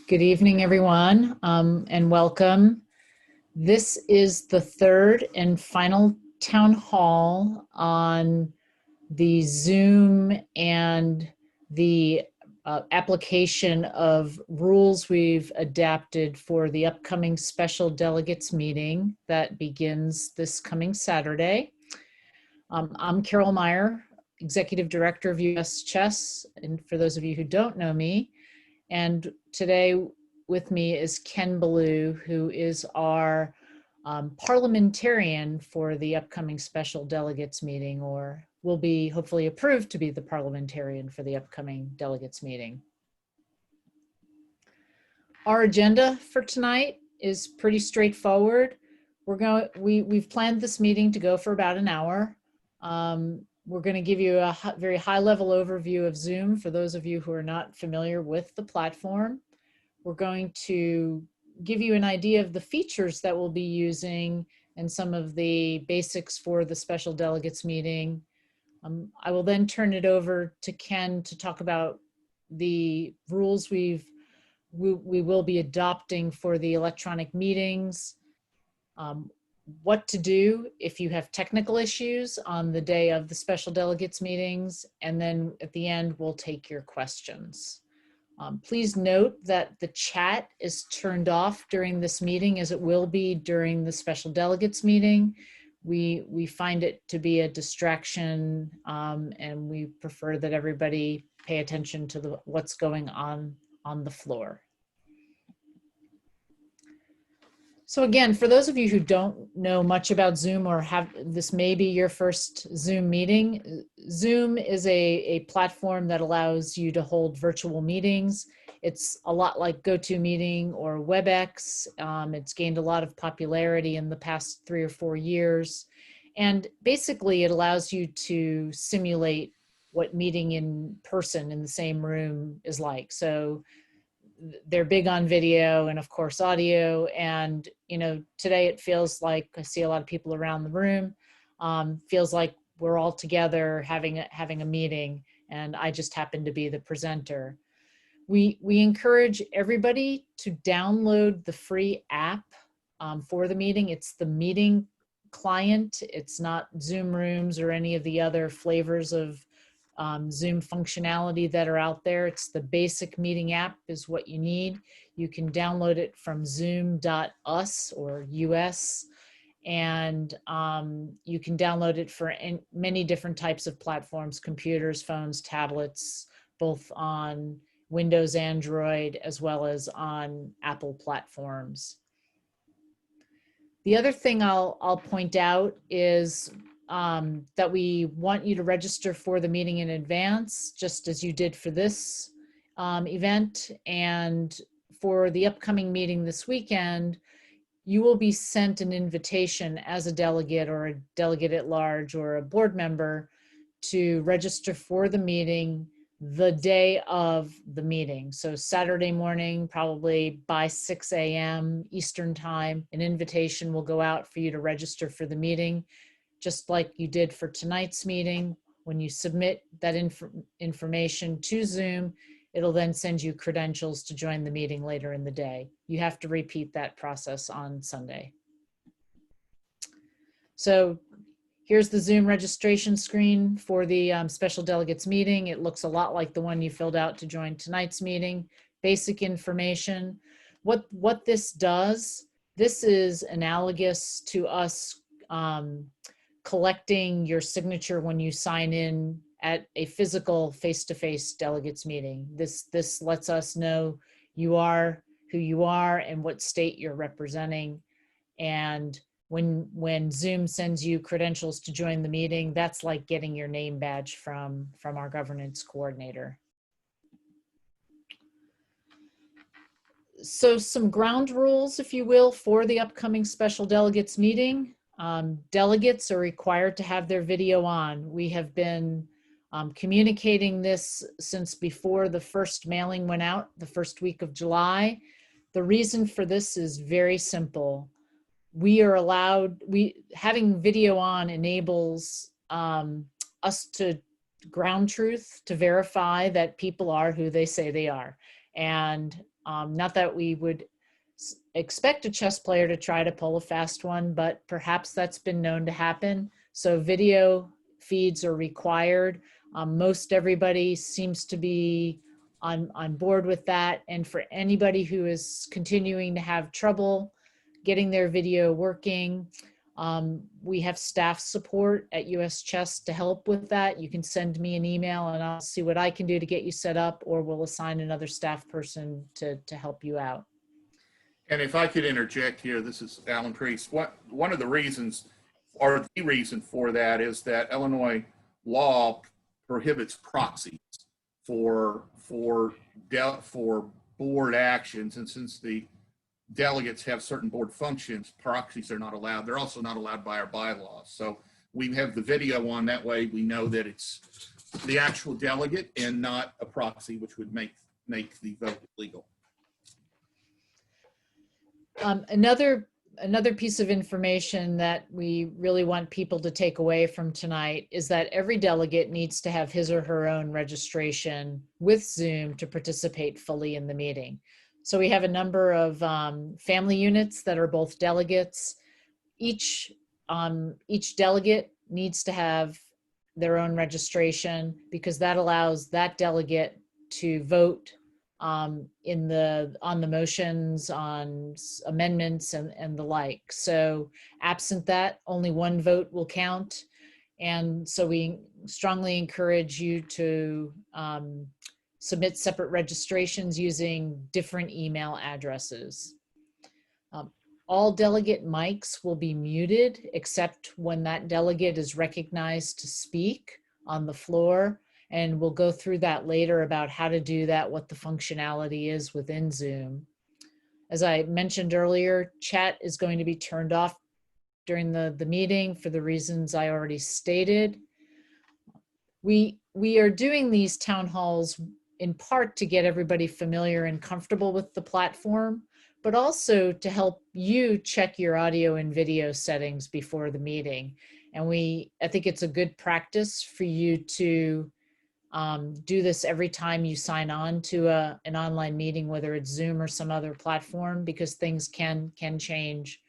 Good evening, everyone, and welcome. This is the third and final town hall on the Zoom and the application of rules we've adapted for the upcoming special delegates meeting that begins this coming Saturday. I'm Carol Meyer, Executive Director of US Chess, and for those of you who don't know me, and today with me is Ken Ballou, who is our parliamentarian for the upcoming special delegates meeting, or will be hopefully approved to be the parliamentarian for the upcoming delegates meeting. Our agenda for tonight is pretty straightforward. We've planned this meeting to go for about an hour. We're going to give you a very high-level overview of Zoom for those of you who are not familiar with the platform. We're going to give you an idea of the features that we'll be using and some of the basics for the special delegates meeting. I will then turn it over to Ken to talk about the rules we will be adopting for the electronic meetings, what to do if you have technical issues on the day of the special delegates meetings, and then at the end we'll take your questions. Please note that the chat is turned off during this meeting, as it will be during the special delegates meeting. We find it to be a distraction, and we prefer that everybody pay attention to what's going on the floor. So again, for those of you who don't know much about Zoom or have this may be your first Zoom meeting, Zoom is a platform that allows you to hold virtual meetings. It's a lot like GoToMeeting or WebEx. It's gained a lot of popularity in the past 3 or 4 years. And basically it allows you to simulate what meeting in person in the same room is like. So they're big on video and of course audio, and today it feels like I see a lot of people around the room. Feels like we're all together having a meeting, and I just happen to be the presenter. We encourage everybody to download the free app for the meeting. It's the meeting client. It's not Zoom Rooms or any of the other flavors of Zoom functionality that are out there. It's the basic meeting app is what you need. You can download it from zoom.us or US, and you can download it for many different types of platforms: computers, phones, tablets, both on Windows, Android, as well as on Apple platforms. The other thing I'll point out is that we want you to register for the meeting in advance, just as you did for this event. And for the upcoming meeting this weekend, you will be sent an invitation as a delegate or a delegate at large or a board member to register for the meeting the day of the meeting. So Saturday morning, probably by 6 a.m. Eastern time, an invitation will go out for you to register for the meeting, just like you did for tonight's meeting. When you submit that information to Zoom, it'll then send you credentials to join the meeting later in the day. You have to repeat that process on Sunday. So here's the Zoom registration screen for the special delegates meeting. It looks a lot like the one you filled out to join tonight's meeting. Basic information. What this does, this is analogous to us collecting your signature when you sign in at a physical face-to-face delegates meeting. This lets us know you are who you are and what state you're representing. And when Zoom sends you credentials to join the meeting, that's like getting your name badge from our governance coordinator. So some ground rules, if you will, for the upcoming special delegates meeting. Delegates are required to have their video on. We have been communicating this since before the first mailing went out, the first week of July. The reason for this is very simple. We are allowed, having video on enables us to ground truth, to verify that people are who they say they are. And Not that we would expect a chess player to try to pull a fast one, but perhaps that's been known to happen. So video feeds are required. Most everybody seems to be on board with that. And for anybody who is continuing to have trouble getting their video working, we have staff support at US Chess to help with that. You can send me an email and I'll see what I can do to get you set up, or we'll assign another staff person to help you out. And if I could interject here, this is Alan Priest. One of the reasons, or the reason for that, is that Illinois law prohibits proxies for board actions, and since the delegates have certain board functions, proxies are not allowed. They're also not allowed by our bylaws. So we have the video on, that way we know that it's the actual delegate and not a proxy, which would make the vote illegal. Another piece of information that we really want people to take away from tonight is that every delegate needs to have his or her own registration with Zoom to participate fully in the meeting. So we have a number of family units that are both delegates. Each delegate needs to have their own registration, because that allows that delegate to vote on the motions, on amendments, and the like. So absent that, only one vote will count. And so we strongly encourage you to submit separate registrations using different email addresses. All delegate mics will be muted except when that delegate is recognized to speak on the floor. And we'll go through that later about how to do that, what the functionality is within Zoom. As I mentioned earlier, chat is going to be turned off during the meeting for the reasons I already stated. We are doing these town halls in part to get everybody familiar and comfortable with the platform, but also to help you check your audio and video settings before the meeting. And I think it's a good practice for you to do this every time you sign on to an online meeting, whether it's Zoom or some other platform, because things can change.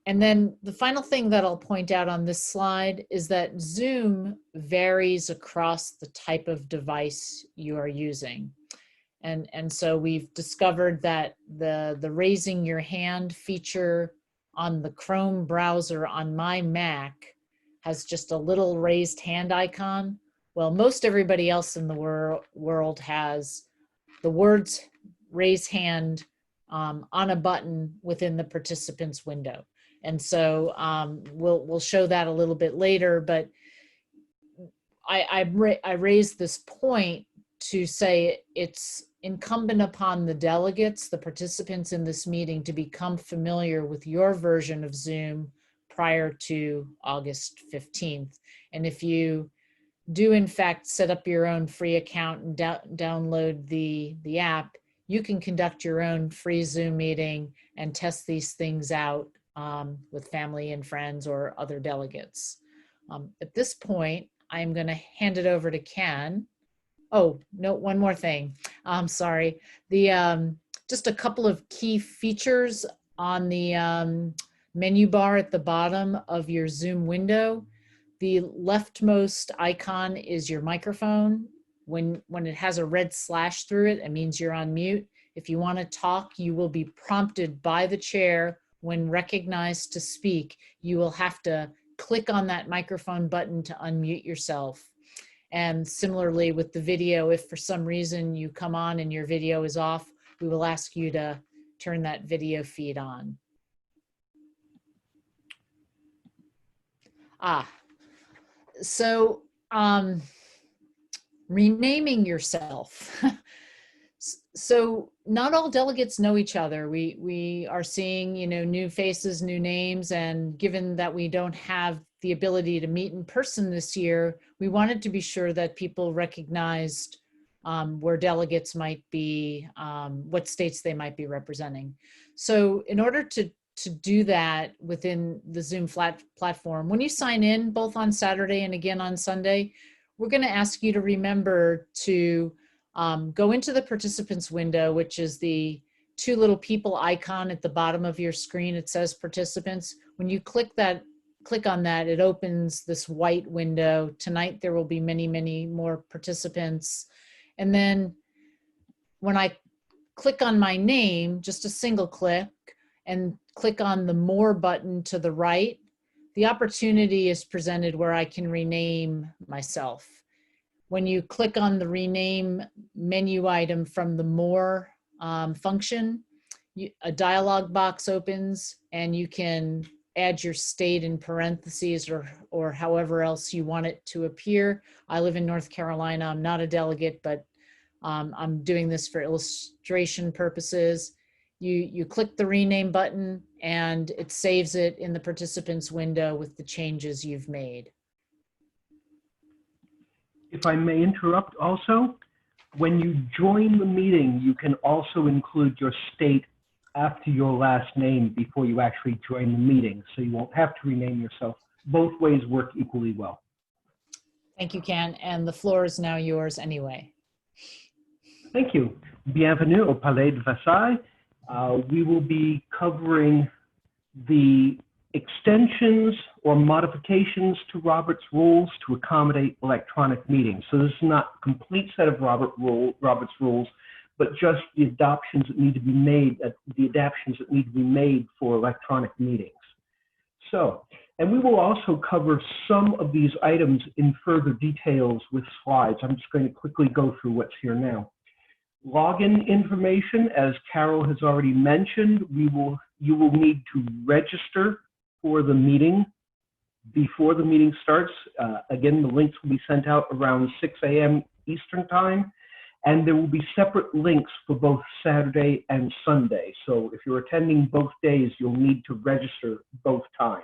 And then the final thing that I'll point out on this slide is that Zoom varies across the type of device you are using. And so we've discovered that the raising your hand feature on the Chrome browser on my Mac has just a little raised hand icon. Well, most everybody else in the world has the words raise hand on a button within the participants window. And so we'll show that a little bit later, but I raised this point to say it's incumbent upon the delegates, the participants in this meeting, to become familiar with your version of Zoom prior to August 15th. And if you do in fact set up your own free account and download the app, you can conduct your own free Zoom meeting and test these things out with family and friends or other delegates. At this point, I'm going to hand it over to Ken. Oh, no, one more thing. I'm sorry. Just a couple of key features on the menu bar at the bottom of your Zoom window. The leftmost icon is your microphone. When it has a red slash through it, it means you're on mute. If you want to talk, you will be prompted by the chair when recognized to speak. You will have to click on that microphone button to unmute yourself. And similarly with the video, if for some reason you come on and your video is off, we will ask you to turn that video feed on. So renaming yourself. So not all delegates know each other. We are seeing, new faces, new names, and given that we don't have the ability to meet in person this year, we wanted to be sure that people recognized where delegates might be, what states they might be representing. So in order to do that within the Zoom platform, when you sign in, both on Saturday and again on Sunday, we're going to ask you to remember to Go into the participants window, which is the two little people icon at the bottom of your screen. It says participants. When you click on that, it opens this white window. Tonight, there will be many, many more participants. And then when I click on my name, just a single click, and click on the More button to the right, the opportunity is presented where I can rename myself. When you click on the rename menu item from the More function, a dialog box opens and you can add your state in parentheses or however else you want it to appear. I live in North Carolina. I'm not a delegate, but I'm doing this for illustration purposes. You click the rename button and it saves it in the participants window with the changes you've made. If I may interrupt also, when you join the meeting, you can also include your state after your last name before you actually join the meeting, so you won't have to rename yourself. Both ways work equally well. Thank you, Ken, and the floor is now yours anyway. Thank you. Bienvenue au Palais de Versailles. We will be covering the extensions or modifications to Robert's rules to accommodate electronic meetings. So this is not a complete set of Robert's rules, but just the adaptations that need to be made for electronic meetings. So, and we will also cover some of these items in further details with slides. I'm just going to quickly go through what's here now. Login information, as Carol has already mentioned, you will need to register for the meeting before the meeting starts. Again, the links will be sent out around 6 a.m. Eastern time, and there will be separate links for both Saturday and Sunday. So if you're attending both days, you'll need to register both times.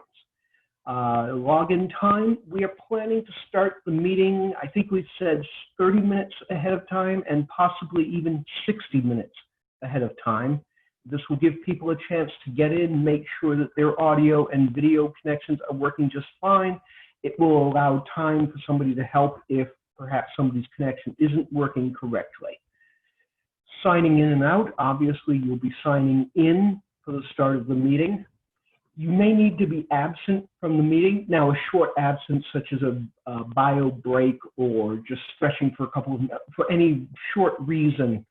Login time, we are planning to start the meeting, I think we've said 30 minutes ahead of time and possibly even 60 minutes ahead of time. This will give people a chance to get in, make sure that their audio and video connections are working just fine. It will allow time for somebody to help if perhaps somebody's connection isn't working correctly. Signing in and out, obviously you'll be signing in for the start of the meeting. You may need to be absent from the meeting. Now, a short absence, such as a bio break or just stretching for for any short reason,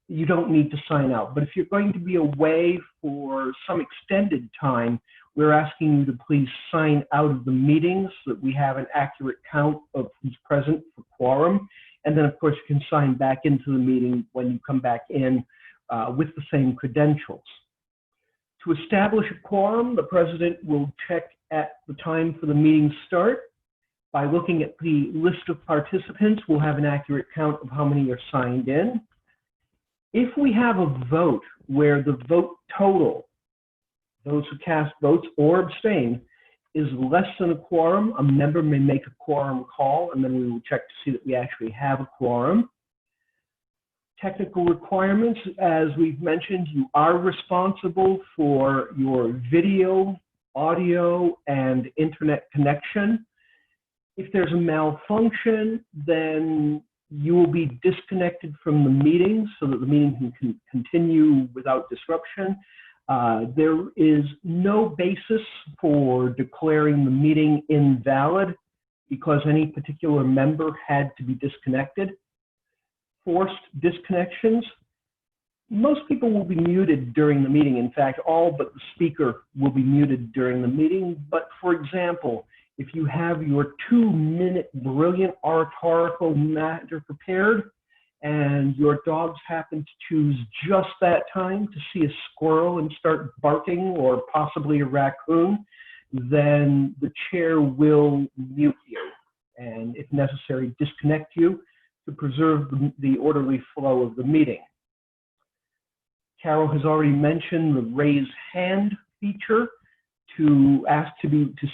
you don't need to sign out. But if you're going to be away for some extended time, we're asking you to please sign out of the meeting so that we have an accurate count of who's present for quorum. And then, of course, you can sign back into the meeting when you come back in with the same credentials. To establish a quorum, the president will check at the time for the meeting start. By looking at the list of participants, we'll have an accurate count of how many are signed in. If we have a vote where the vote total, those who cast votes or abstain, is less than a quorum, a member may make a quorum call, and then we will check to see that we actually have a quorum. Technical requirements, as we've mentioned, you are responsible for your video, audio, and internet connection. If there's a malfunction, then you will be disconnected from the meeting so that the meeting can continue without disruption. There is no basis for declaring the meeting invalid because any particular member had to be disconnected. Forced disconnections, most people will be muted during the meeting. In fact, all but the speaker will be muted during the meeting. But for example, if you have your 2-minute brilliant oratorical matter prepared and your dogs happen to choose just that time to see a squirrel and start barking, or possibly a raccoon, then the chair will mute you and, if necessary, disconnect you to preserve the orderly flow of the meeting. Carol has already mentioned the raise hand feature. To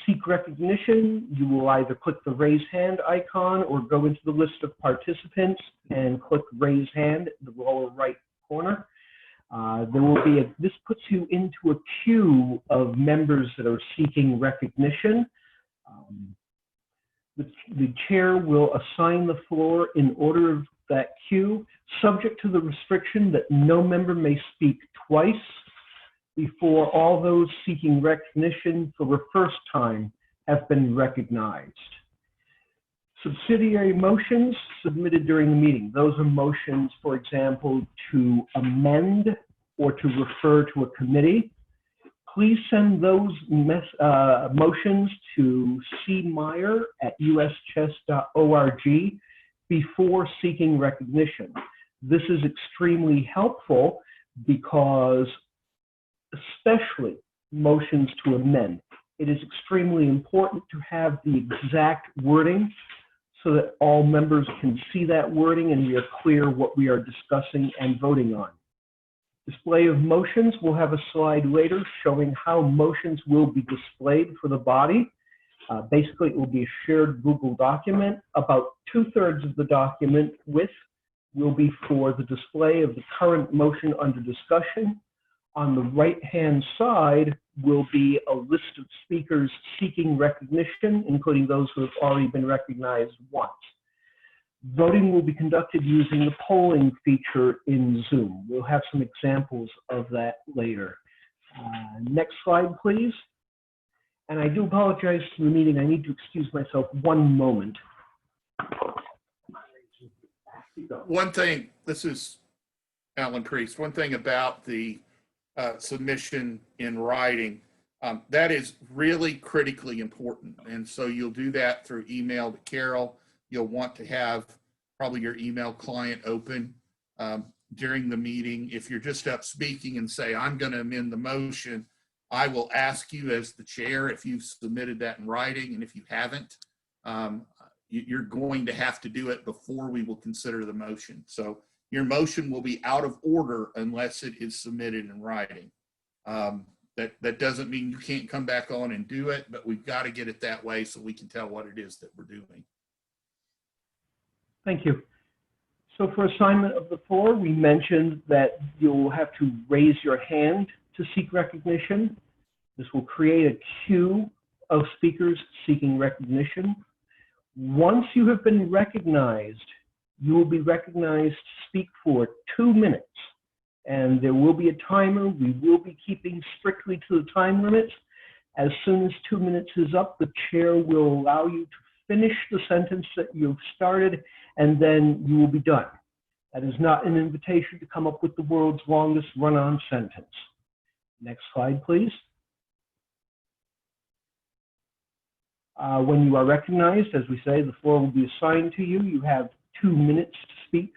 seek recognition, you will either click the raise hand icon or go into the list of participants and click raise hand in the lower right corner. There will be this puts you into a queue of members that are seeking recognition. The chair will assign the floor in order of that queue, subject to the restriction that no member may speak twice before all those seeking recognition for the first time have been recognized. Subsidiary motions submitted during the meeting. Those are motions, for example, to amend or to refer to a committee. Please send those motions to cmeyer@uschess.org before seeking recognition. This is extremely helpful because, especially motions to amend, it is extremely important to have the exact wording so that all members can see that wording and we are clear what we are discussing and voting on. Display of motions, we'll have a slide later showing how motions will be displayed for the body. Basically, it will be a shared Google document. About 2/3 of the document width will be for the display of the current motion under discussion. On the right-hand side will be a list of speakers seeking recognition, including those who have already been recognized once. Voting will be conducted using the polling feature in Zoom. We'll have some examples of that later. Next slide, please. And I do apologize to the meeting. I need to excuse myself one moment. One thing, this is Alan Priest, one thing about the submission in writing, that is really critically important. And so you'll do that through email to Carol. You'll want to have probably your email client open during the meeting. If you're just up speaking and say, I'm going to amend the motion, I will ask you as the chair if you've submitted that in writing. And if you haven't, you're going to have to do it before we will consider the motion. So your motion will be out of order unless it is submitted in writing. That doesn't mean you can't come back on and do it, but we've got to get it that way so we can tell what it is that we're doing. Thank you. So for assignment of the floor, we mentioned that you'll have to raise your hand to seek recognition. This will create a queue of speakers seeking recognition. Once you have been recognized, you will be recognized to speak for 2 minutes. And there will be a timer. We will be keeping strictly to the time limits. As soon as 2 minutes is up, the chair will allow you to finish the sentence that you've started, and then you will be done. That is not an invitation to come up with the world's longest run-on sentence. Next slide, please. When you are recognized, as we say, the floor will be assigned to you. You have 2 minutes to speak.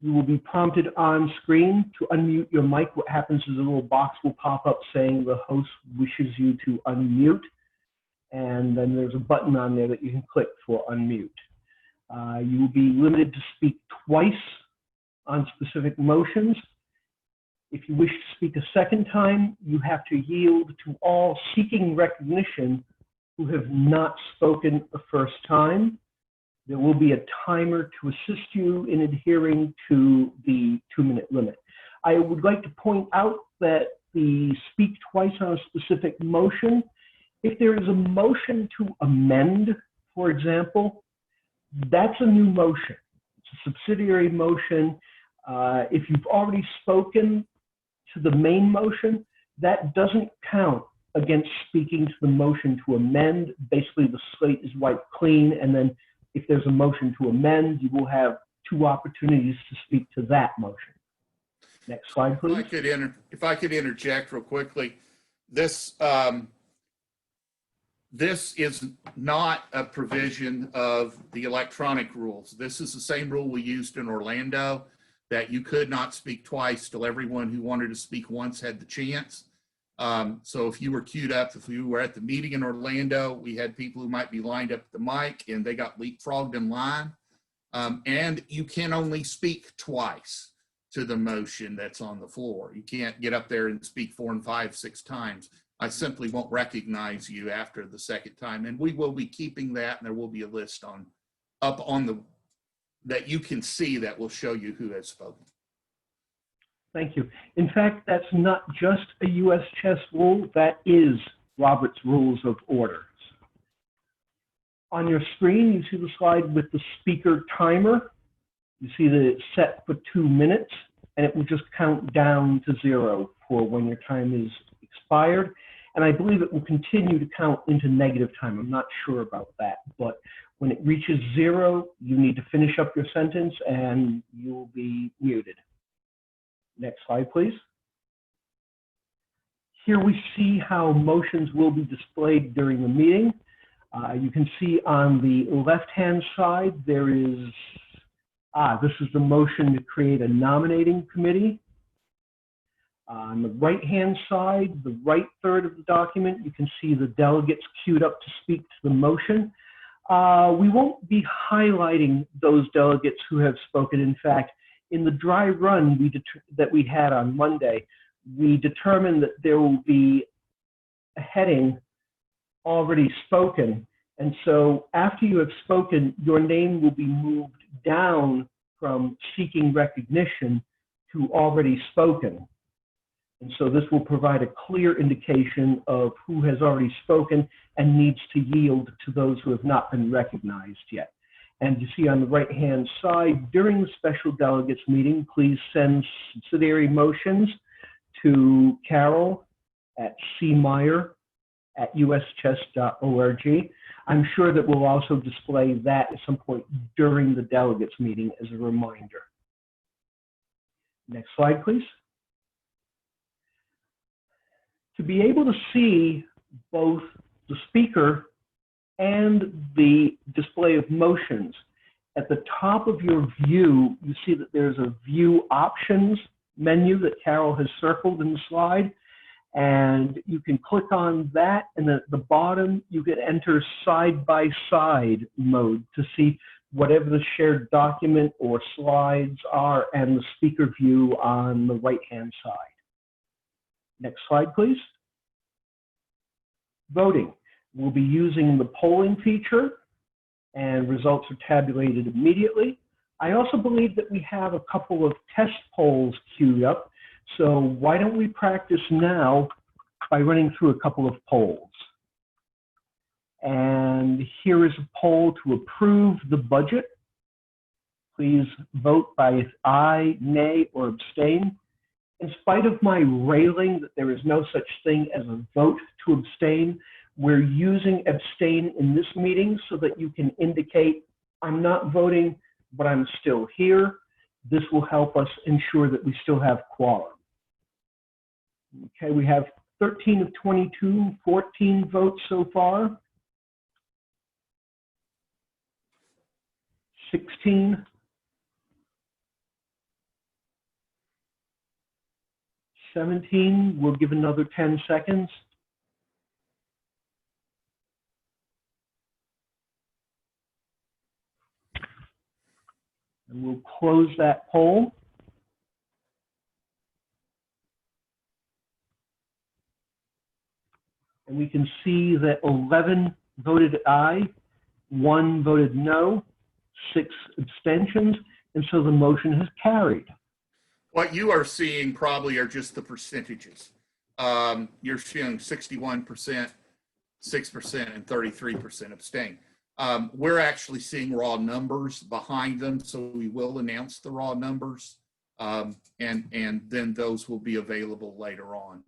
You will be prompted on screen to unmute your mic. What happens is a little box will pop up saying the host wishes you to unmute. And then there's a button on there that you can click for unmute. You will be limited to speak twice on specific motions. If you wish to speak a second time, you have to yield to all seeking recognition who have not spoken the first time. There will be a timer to assist you in adhering to the 2-minute limit. I would like to point out that the speak twice on a specific motion, if there is a motion to amend, for example, that's a new motion. It's a subsidiary motion. If you've already spoken to the main motion, that doesn't count against speaking to the motion to amend. Basically, the slate is wiped clean, and then if there's a motion to amend, you will have 2 opportunities to speak to that motion. Next slide, please. If I could interject real quickly, this is not a provision of the electronic rules. This is the same rule we used in Orlando, that you could not speak twice till everyone who wanted to speak once had the chance. So if you were queued up, if you were at the meeting in Orlando, we had people who might be lined up at the mic and they got leapfrogged in line. And you can only speak twice to the motion that's on the floor. You can't get up there and speak 4 and 5, 6 times. I simply won't recognize you after the second time. And we will be keeping that, and there will be a list up on the that you can see that will show you who has spoken. Thank you. In fact, that's not just a US chess rule, that is Robert's Rules of Order. On your screen, you see the slide with the speaker timer. You see that it's set for 2 minutes, and it will just count down to 0 for when your time is expired. And I believe it will continue to count into negative time. I'm not sure about that, but when it reaches 0, you need to finish up your sentence and you will be muted. Next slide, please. Here we see how motions will be displayed during the meeting. You can see on the left-hand side, there is, this is the motion to create a nominating committee. On the right-hand side, the right third of the document, you can see the delegates queued up to speak to the motion. We won't be highlighting those delegates who have spoken. In fact, in the dry run that we had on Monday, we determined that there will be a heading already spoken. And so after you have spoken, your name will be moved down from seeking recognition to already spoken. And so this will provide a clear indication of who has already spoken and needs to yield to those who have not been recognized yet. And you see on the right-hand side, during the special delegates meeting, please send subsidiary motions to Carol at cmeyer@uschess.org. I'm sure that we'll also display that at some point during the delegates meeting as a reminder. Next slide, please. To be able to see both the speaker and the display of motions, at the top of your view, you see that there's a view options menu that Carol has circled in the slide. And you can click on that, and at the bottom, you can enter side-by-side mode to see whatever the shared document or slides are and the speaker view on the right-hand side. Next slide, please. Voting. We'll be using the polling feature, and results are tabulated immediately. I also believe that we have a couple of test polls queued up. So why don't we practice now by running through a couple of polls. And here is a poll to approve the budget. Please vote by aye, nay, or abstain. In spite of my railing that there is no such thing as a vote to abstain, we're using abstain in this meeting so that you can indicate, I'm not voting, but I'm still here. This will help us ensure that we still have quorum. Okay, we have 13 of 22, 14 votes so far. 16. 17, we'll give another 10 seconds. And we'll close that poll. And we can see that 11 voted aye, 1 voted no, 6 abstentions, and so the motion has carried. What you are seeing probably are just the percentages. You're seeing 61%, 6%, and 33% abstain. We're actually seeing raw numbers behind them, so we will announce the raw numbers, and then those will be available later on.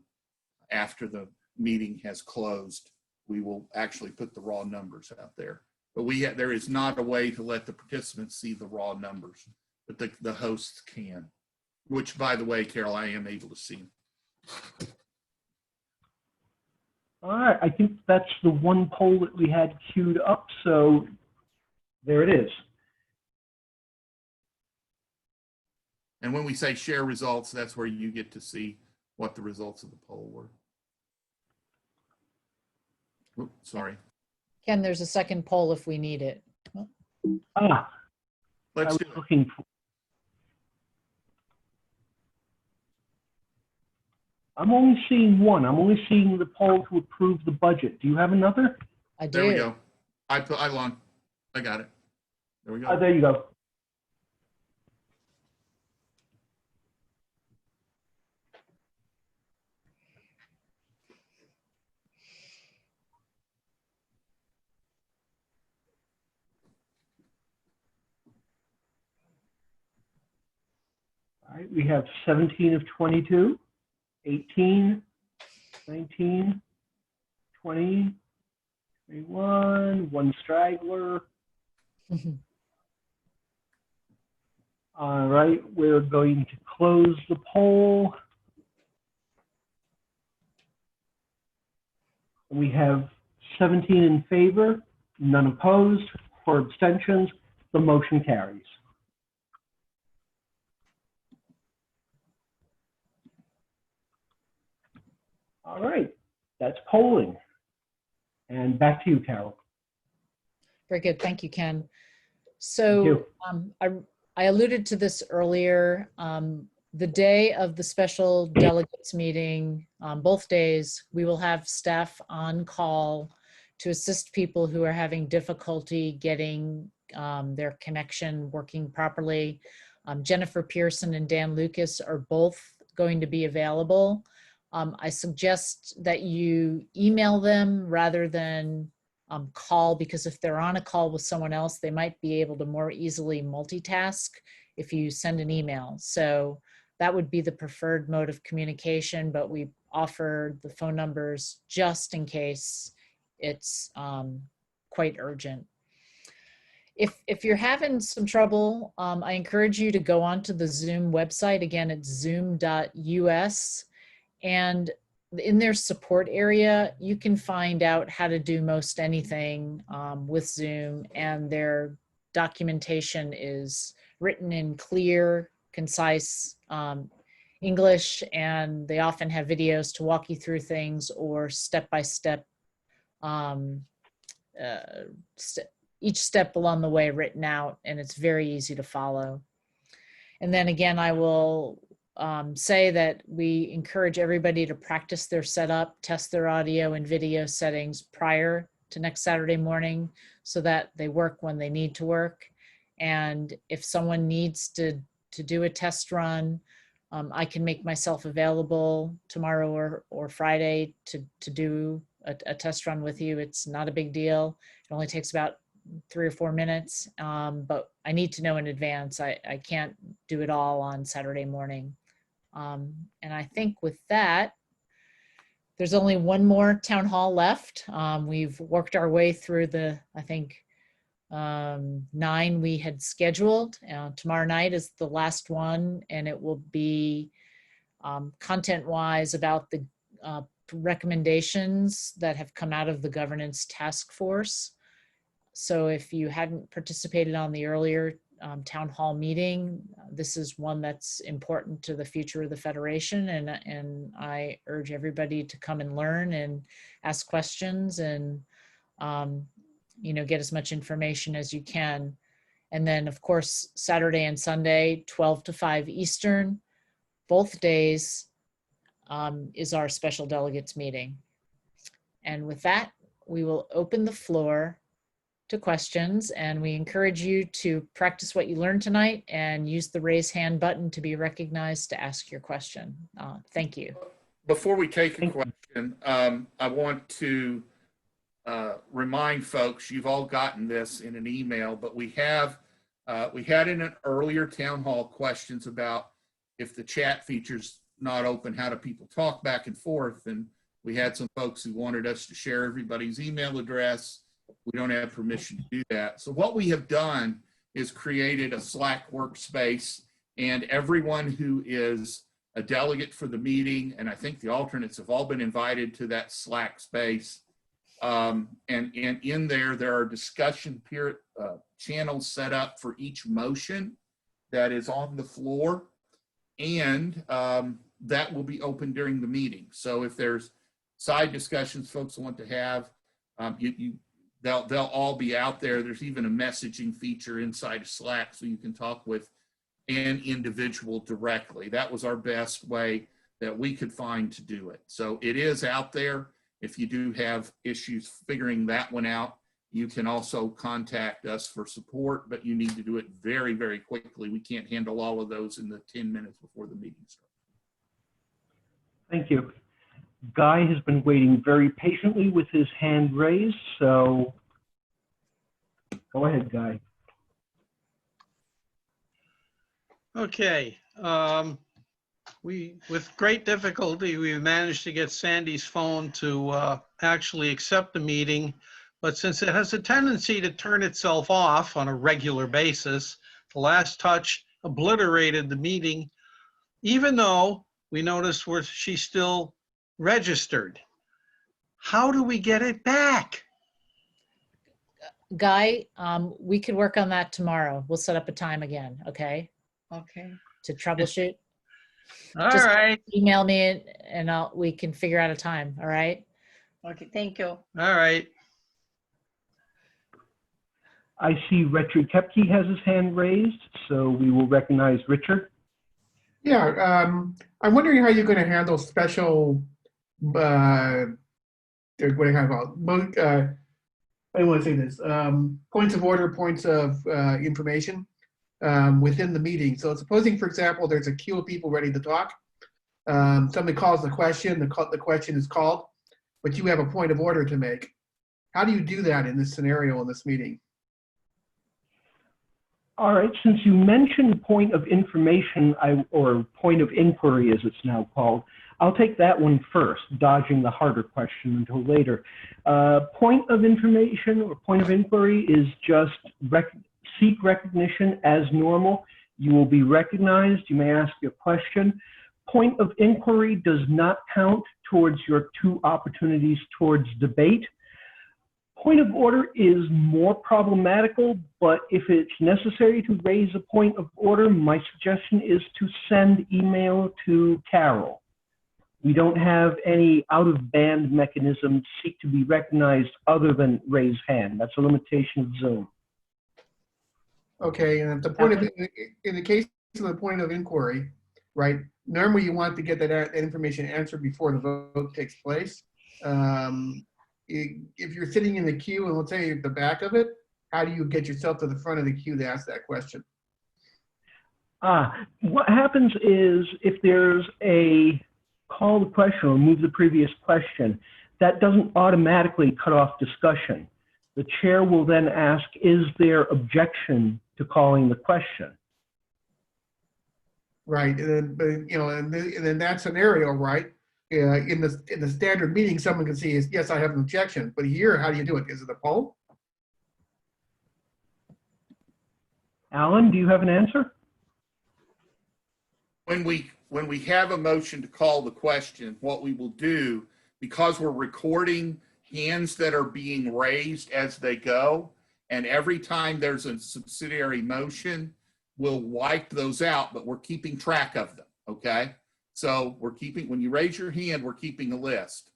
After the meeting has closed, we will actually put the raw numbers out there. But there is not a way to let the participants see the raw numbers, but the hosts can. Which, by the way, Carol, I am able to see. All right, I think that's the one poll that we had queued up, so there it is. And when we say share results, that's where you get to see what the results of the poll were. Oops, sorry. Ken, there's a second poll if we need it. Let's do it. Looking for. I'm only seeing one. I'm only seeing the poll to approve the budget. Do you have another? I do. There we go. I got it. There we go. There you go. right, we have 17 of 22, 18, 19, 20, 21, one straggler. All right, we're going to close the poll. We have 17 in favor, none opposed, 4 abstentions. The motion carries. All right, that's polling. And back to you, Carol. Very good. Thank you, Ken. Thank So you. I alluded to this earlier. The day of the special delegates meeting, both days, we will have staff on call to assist people who are having difficulty getting their connection working properly. Jennifer Pearson and Dan Lucas are both going to be available. I suggest that you email them rather than call, because if they're on a call with someone else, they might be able to more easily multitask if you send an email. So that would be the preferred mode of communication, but we offer the phone numbers just in case it's quite urgent. If you're having some trouble, I encourage you to go onto the Zoom website. Again, it's zoom.us. And in their support area, you can find out how to do most anything with Zoom, and their documentation is written in clear, concise English, and they often have videos to walk you through things, or step-by-step, each step along the way written out, and it's very easy to follow. And then again, I will say that we encourage everybody to practice their setup, test their audio and video settings prior to next Saturday morning so that they work when they need to work. And if someone needs to do a test run, I can make myself available tomorrow or Friday to do a test run with you. It's not a big deal. It only takes about 3 or 4 minutes, but I need to know in advance. I can't do it all on Saturday morning. And I think with that, there's only one more town hall left. We've worked our way through the, I think, 9 we had scheduled. Tomorrow night is the last one, and it will be content-wise about the recommendations that have come out of the governance task force. So if you hadn't participated on the earlier town hall meeting, this is one that's important to the future of the Federation, and I urge everybody to come and learn and ask questions and get as much information as you can. And then of course Saturday and Sunday 12 to 5 Eastern, both days, is our special delegates meeting. And with that, we will open the floor to questions, and we encourage you to practice what you learned tonight and use the raise hand button to be recognized to ask your question. Thank you. Before we take a question, I want to remind folks, you've all gotten this in an email, but we had in an earlier town hall questions about if the chat feature's not open, how do people talk back and forth? And we had some folks who wanted us to share everybody's email address. We don't have permission to do that. So what we have done is created a Slack workspace, and everyone who is a delegate for the meeting, and I think the alternates have all been invited to that Slack space. And in there are discussion channels set up for each motion that is on the floor, and that will be open during the meeting. So if there's side discussions folks want to have, they'll all be out there. There's even a messaging feature inside of Slack so you can talk with an individual directly. That was our best way that we could find to do it. So it is out there. If you do have issues figuring that one out, you can also contact us for support, but you need to do it very, very quickly. We can't handle all of those in the 10 minutes before the meeting starts. Thank you. Guy has been waiting very patiently with his hand raised, so go ahead, Guy. Okay. With great difficulty, we managed to get Sandy's phone to actually accept the meeting. But since it has a tendency to turn itself off on a regular basis, the last touch obliterated the meeting, even though we noticed where she's still registered. How do we get it back? Guy, we could work on that tomorrow. We'll set up a time again, okay? Okay. To troubleshoot. All Just right, email me and we can figure out a time, all right? Okay, thank you. all right. I see Richard Kepke has his hand raised, so we will recognize Richard. Yeah, I'm wondering how you're going to handle special, what do you call it? I don't want to say this. Points of order, points of information within the meeting. So supposing, for example, there's a queue of people ready to talk. Somebody calls the question, the question is called, but you have a point of order to make. How do you do that in this scenario in this meeting? All right, since you mentioned point of information, or point of inquiry as it's now called, I'll take that one first, dodging the harder question until later. Point of information or point of inquiry is just seek recognition as normal. You will be recognized. You may ask your question. Point of inquiry does not count towards your 2 opportunities towards debate. Point of order is more problematical, but if it's necessary to raise a point of order, my suggestion is to send email to Carol. We don't have any out-of-band mechanism to seek to be recognized other than raise hand. That's a limitation of Zoom. Okay, and if the point of, in the case of the point of inquiry, right, normally you want to get that information answered before the vote takes place. If you're sitting in the queue and let's say you're at the back of it, how do you get yourself to the front of the queue to ask that question? What happens is if there's a call to question or move the previous question, that doesn't automatically cut off discussion. The chair will then ask, is there objection to calling the question? Right, and then, but, you know, and in that scenario, right, in the standard meeting, someone can see is, yes, I have an objection, but here, how do you do it? Is it a poll? Alan, do you have an answer? When we have a motion to call the question, what we will do, because we're recording hands that are being raised as they go, and every time there's a subsidiary motion, we'll wipe those out, but we're keeping track of them, okay? So we're keeping, when you raise your hand, we're keeping a list.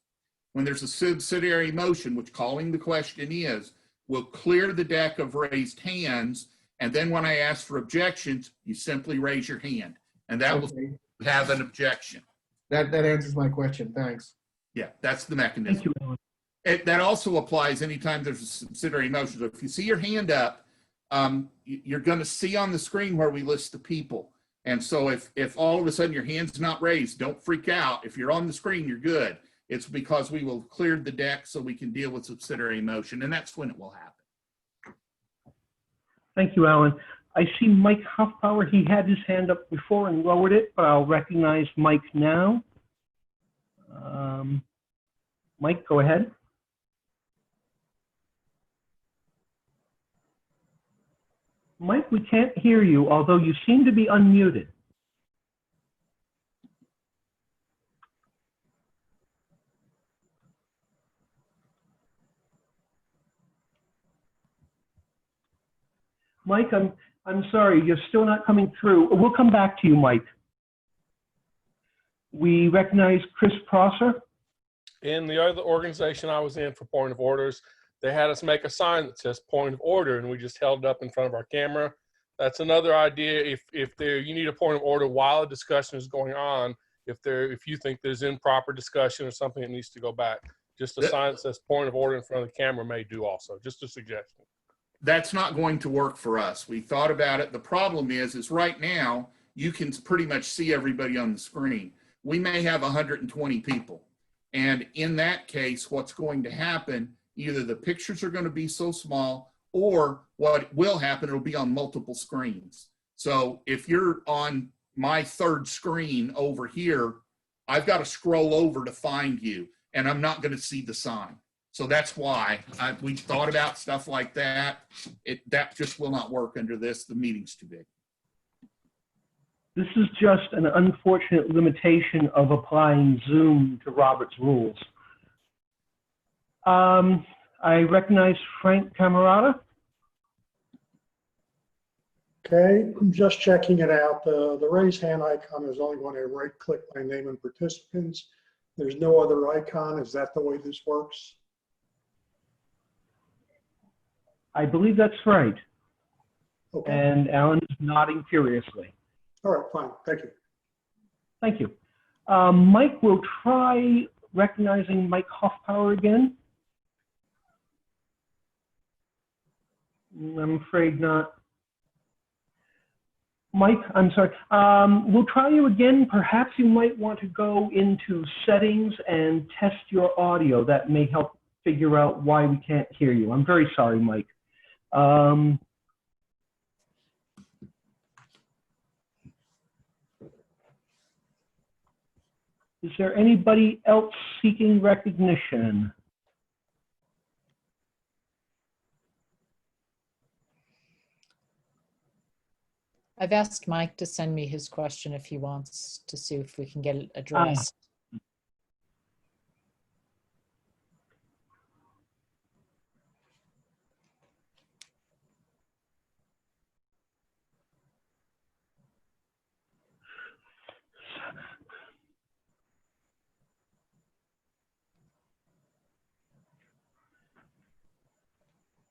When there's a subsidiary motion, which calling the question is, we'll clear the deck of raised hands, and then when I ask for objections, you simply raise your hand, and that will have an objection. That answers my question, thanks. Yeah, that's the mechanism. Thank you, Alan. That also applies anytime there's a subsidiary motion. So if you see your hand up, you're going to see on the screen where we list the people. And so if all of a sudden your hand's not raised, don't freak out. If you're on the screen, you're good. It's because we will clear the deck so we can deal with subsidiary motion, and that's when it will happen. Thank you, Alan. I see Mike Hoffbauer. He had his hand up before and lowered it, but I'll recognize Mike now. Mike, go ahead. Mike, we can't hear you, although you seem to be unmuted. Mike, I'm sorry, you're still not coming through. We'll come back to you, Mike. We recognize Chris Prosser. In the other organization I was in for point of orders, they had us make a sign that says point of order, and we just held it up in front of our camera. That's another idea. If you need a point of order while a discussion is going on, if you think there's improper discussion or something that needs to go back, just a sign that says point of order in front of the camera may do also. Just a suggestion. That's not going to work for us. We thought about it. The problem is right now you can pretty much see everybody on the screen. We may have 120 people. And in that case, what's going to happen, either the pictures are going to be so small, or what will happen, it'll be on multiple screens. So if you're on my third screen over here, I've got to scroll over to find you, and I'm not going to see the sign. So that's why we thought about stuff like that. That just will not work under this. The meeting's too big. This is just an unfortunate limitation of applying Zoom to Robert's rules. I recognize Frank Camerata. Okay, I'm just checking it out. The raise hand icon is only going to right click my name and participants. There's no other icon. Is that the way this works? I believe that's right. Okay. And Alan is nodding furiously. All right, fine. Thank you. Thank you. Mike will try recognizing Mike Hoffpower again. I'm afraid not. Mike, I'm sorry. We'll try you again. Perhaps you might want to go into settings and test your audio. That may help figure out why we can't hear you. I'm very sorry, Mike. Is there anybody else seeking recognition? I've asked Mike to send me his question if he wants to see if we can get it addressed.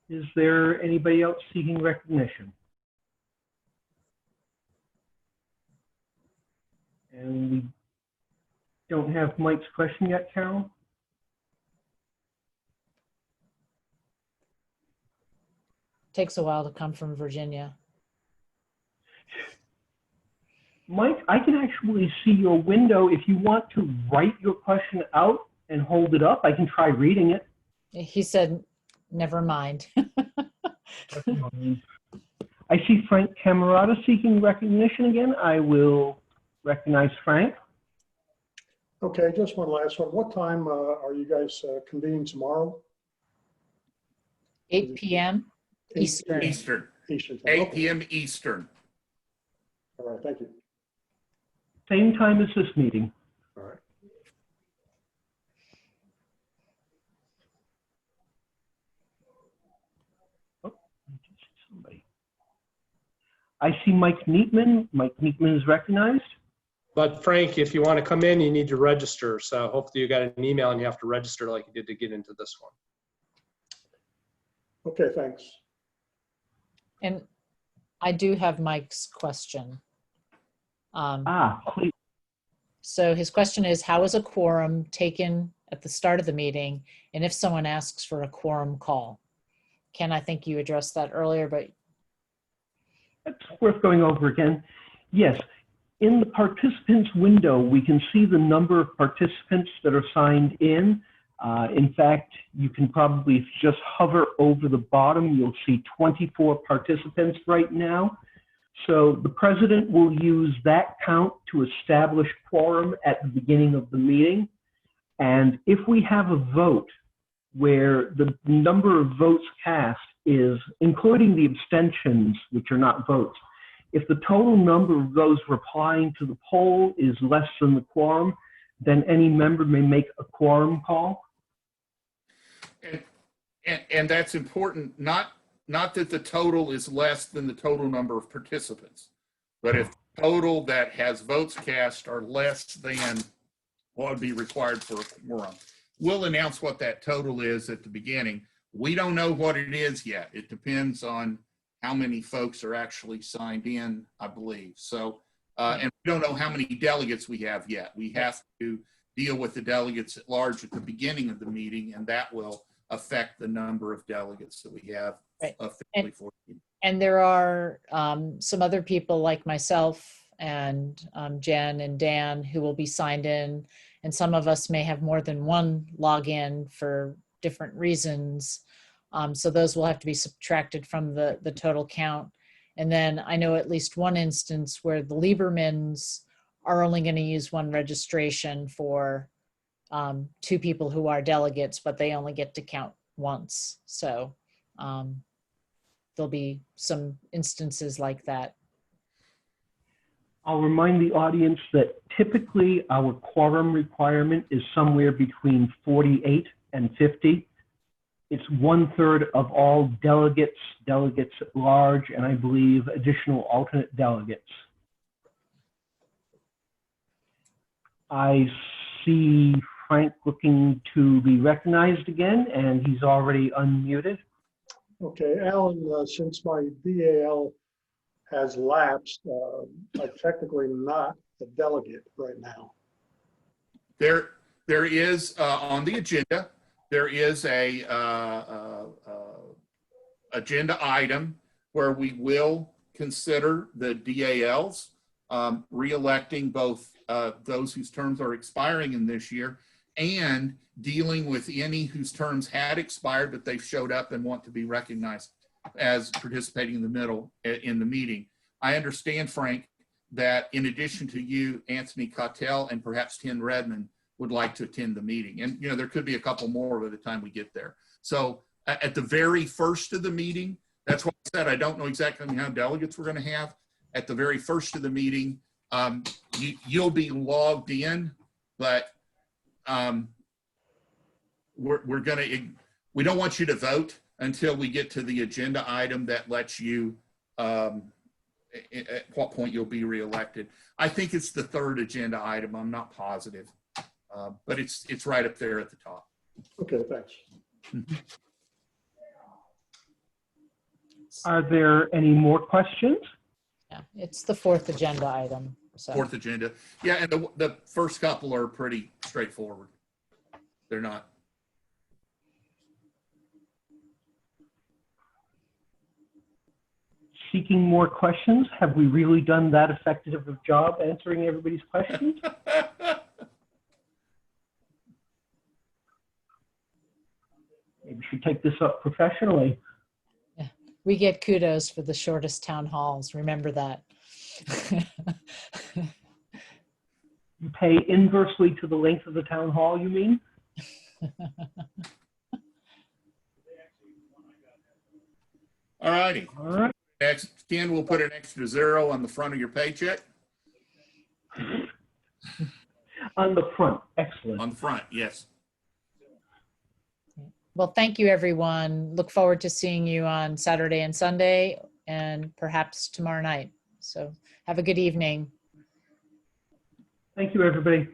Is there anybody else seeking recognition? And we don't have Mike's question yet, Carol? Takes a while to come from Virginia. Mike, I can actually see your window. If you want to write your question out and hold it up, I can try reading it. He said, never mind. I see Frank Camerata seeking recognition again. I will recognize Frank. Okay, just one last one. What time are you guys convening tomorrow? 8 p.m. Eastern. Eastern. Eastern time. 8 Okay. p.m. Eastern. All right, thank you. Same time as this meeting. All right. Oh, I just see somebody. I see Mike Neatman. Mike Neatman is recognized. But Frank, if you want to come in, you need to register. So hopefully you got an email and you have to register like you did to get into this one. Okay, thanks. And I do have Mike's question. Please. So his question is, how is a quorum taken at the start of the meeting? And if someone asks for a quorum call? Ken, I think you addressed that earlier, but It's worth going over again. Yes, in the participants window, we can see the number of participants that are signed in. In fact, you can probably, if you just hover over the bottom, you'll see 24 participants right now. So the president will use that count to establish quorum at the beginning of the meeting. And if we have a vote where the number of votes cast is, including the abstentions, which are not votes, if the total number of those replying to the poll is less than the quorum, then any member may make a quorum call. And that's important, not that the total is less than the total number of participants, but if the total that has votes cast are less than what would be required for a quorum. We'll announce what that total is at the beginning. We don't know what it is yet. It depends on how many folks are actually signed in, I believe. So, and we don't know how many delegates we have yet. We have to deal with the delegates at large at the beginning of the meeting, and that will affect the number of delegates that we have Right. officially for the meeting. and there are some other people like myself and Jen and Dan who will be signed in, and some of us may have more than one login for different reasons. So those will have to be subtracted from the total count. And then I know at least one instance where the Liebermans are only going to use one registration for 2 people who are delegates, but they only get to count once. So there'll be some instances like that. I'll remind the audience that typically our quorum requirement is somewhere between 48 and 50. It's 1/3 of all delegates, delegates at large, and I believe additional alternate delegates. I see Frank looking to be recognized again, and he's already unmuted. Okay, Alan, since my BAL has lapsed, I'm technically not a delegate right now. There is on the agenda, there is a agenda item where we will consider the DALs, re-electing both those whose terms are expiring in this year and dealing with any whose terms had expired, but they've showed up and want to be recognized as participating in the meeting. I understand, Frank, that in addition to you, Anthony Cautel and perhaps Tim Redmond would like to attend the meeting. And, you know, there could be a couple more by the time we get there. So at the very first of the meeting, that's why I said I don't know exactly how many delegates we're going to have. At the very first of the meeting, you'll be logged in, but we don't want you to vote until we get to the agenda item that lets you at what point you'll be reelected. I think it's the 3rd agenda item. I'm not positive, but it's right up there at the top. Okay, thanks. Are there any more questions? Yeah, it's the 4th agenda item. So 4th agenda. Yeah, and the first couple are pretty straightforward. They're not. Seeking more questions? Have we really done that effective of a job answering everybody's questions? Maybe we should take this up professionally. we get kudos for the shortest town halls. Remember that. You pay inversely to the length of the town hall, you mean? All righty. All right. Next, Ken, we'll put an extra 0 on the front of your paycheck. On the front, excellent. On the front, yes. Well, thank you, everyone. Look forward to seeing you on Saturday and Sunday and perhaps tomorrow night. So have a good evening. Thank you, everybody.